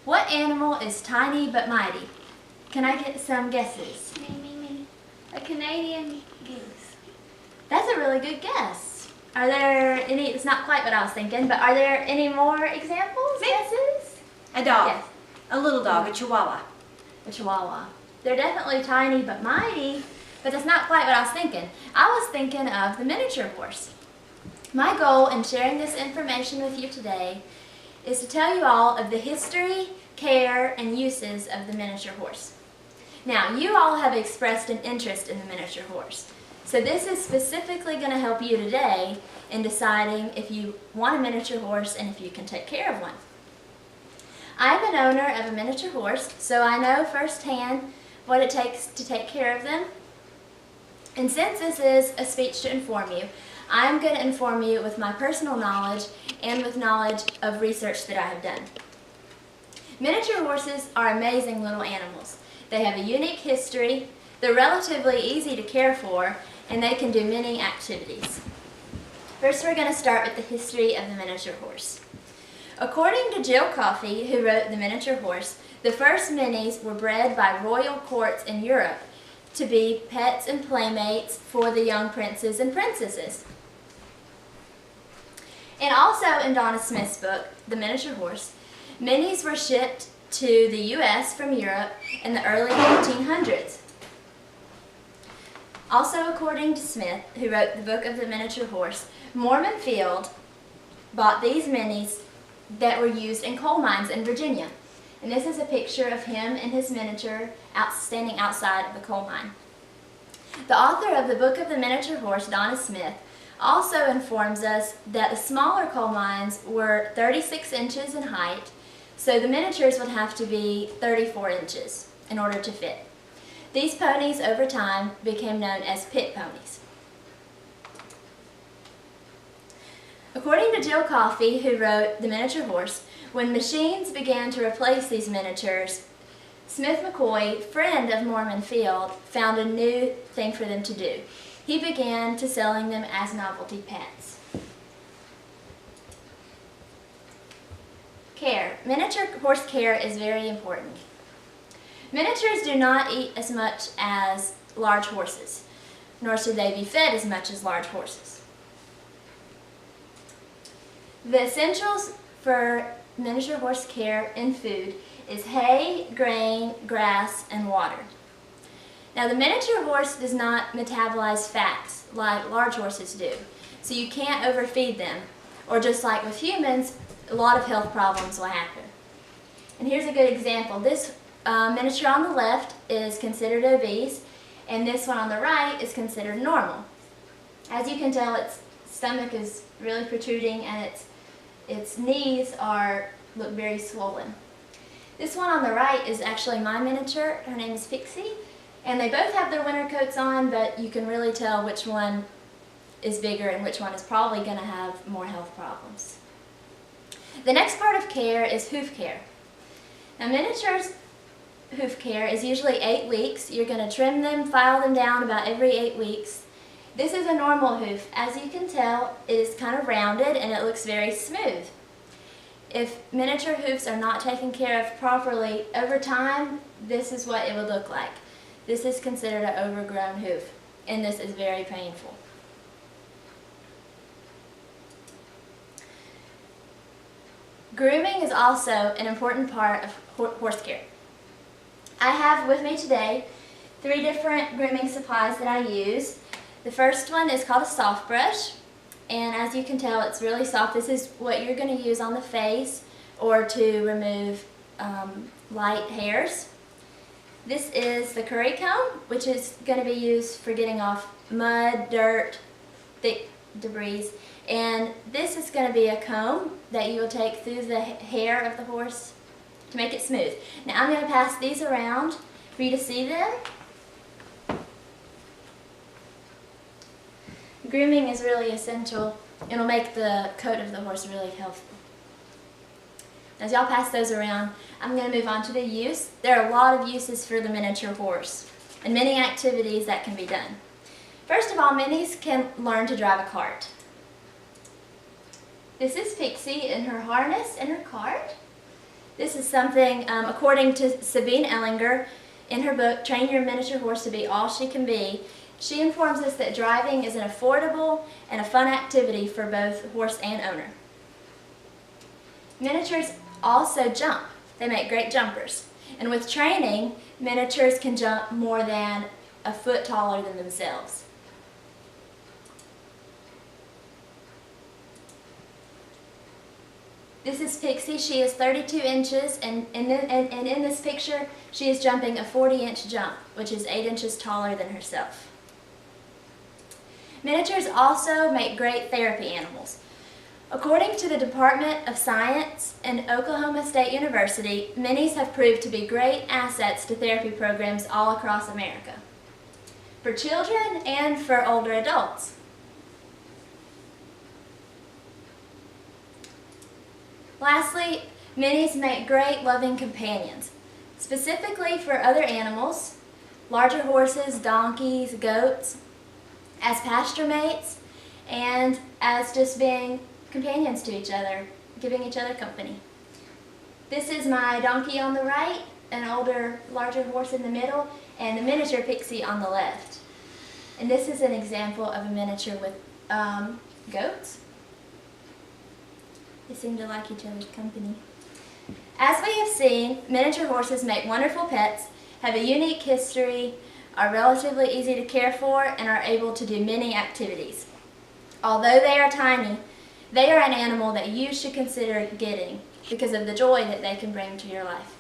What animal is tiny but mighty? Can I get some guesses? Me. A Canadian goose. That's a really good guess. Are there any, it's not quite what I was thinking, but are there any more examples, guesses? A dog. Yes. A little dog, a chihuahua. A chihuahua. They're definitely tiny but mighty, but that's not quite what I was thinking. I was thinking of the miniature horse. My goal in sharing this information with you today is to tell you all of the history, care, and uses of the miniature horse. Now, you all have expressed an interest in the miniature horse, so this is specifically going to help you today in deciding if you want a miniature horse and if you can take care of one. I'm an owner of a miniature horse, so I know firsthand what it takes to take care of them. And since this is a speech to inform you, I'm going to inform you with my personal knowledge and with knowledge of research that I have done. Miniature horses are amazing little animals. They have a unique history, they're relatively easy to care for, and they can do many activities. First, we're going to start with the history of the miniature horse. According to Jill Coffey, who wrote The Miniature Horse, the first minis were bred by royal courts in Europe to be pets and playmates for the young princes and princesses. And also in Donna Smith's book, The Miniature Horse, minis were shipped to the U.S. from Europe in the early 1800s. Also, according to Smith, who wrote the book of The Miniature Horse, Mormon Field bought these minis that were used in coal mines in Virginia. And this is a picture of him and his miniature standing outside of the coal mine. The author of the book of The Miniature Horse, Donna Smith, also informs us that the smaller coal mines were 36 inches in height, so the miniatures would have to be 34 inches in order to fit. These ponies over time became known as pit ponies. According to Jill Coffey, who wrote The Miniature Horse, when machines began to replace these miniatures, Smith McCoy, friend of Mormon Field, found a new thing for them to do. He began to selling them as novelty pets. Care. Miniature horse care is very important. Miniatures do not eat as much as large horses, nor should they be fed as much as large horses. The essentials for miniature horse care and food is hay, grain, grass, and water. Now, the miniature horse does not metabolize fats like large horses do, so you can't overfeed them, or just like with humans, a lot of health problems will happen. And here's a good example. This miniature on the left is considered obese, and this one on the right is considered normal. As you can tell, its stomach is really protruding, and its knees look very swollen. This one on the right is actually my miniature. Her name is Pixie, and they both have their winter coats on, but you can really tell which one is bigger and which one is probably going to have more health problems. The next part of care is hoof care. Now, miniatures hoof care is usually 8 weeks. You're going to trim them, file them down about every 8 weeks. This is a normal hoof. As you can tell, it is kind of rounded and it looks very smooth. If miniature hoofs are not taken care of properly, over time, this is what it would look like. This is considered an overgrown hoof, and this is very painful. Grooming is also an important part of horse care. I have with me today 3 different grooming supplies that I use. The first one is called a soft brush, and as you can tell, it's really soft. This is what you're going to use on the face or to remove light hairs. This is the curry comb, which is going to be used for getting off mud, dirt, thick debris. And this is going to be a comb that you will take through the hair of the horse to make it smooth. Now I'm going to pass these around for you to see them. Grooming is really essential. It'll make the coat of the horse really healthy. As y'all pass those around, I'm going to move on to the use. There are a lot of uses for the miniature horse and many activities that can be done. First of all, minis can learn to drive a cart. This is Pixie in her harness and her cart. This is something, according to Sabine Ellinger, in her book, Train Your Miniature Horse to Be All She Can Be, she informs us that driving is an affordable and a fun activity for both horse and owner. Miniatures also jump. They make great jumpers. And with training, miniatures can jump more than a foot taller than themselves. This is Pixie. She is 32 inches, and in this picture, she is jumping a 40-inch jump, which is 8 inches taller than herself. Miniatures also make great therapy animals. According to the Department of Science and Oklahoma State University, minis have proved to be great assets to therapy programs all across America, for children and for older adults. Lastly, minis make great loving companions, specifically for other animals, larger horses, donkeys, goats, as pasture mates, and as just being companions to each other, giving each other company. This is my donkey on the right, an older, larger horse in the middle, and the miniature Pixie on the left. And this is an example of a miniature with goats. They seem to like each other's company. As we have seen, miniature horses make wonderful pets, have a unique history, are relatively easy to care for, and are able to do many activities. Although they are tiny, they are an animal that you should consider getting because of the joy that they can bring to your life.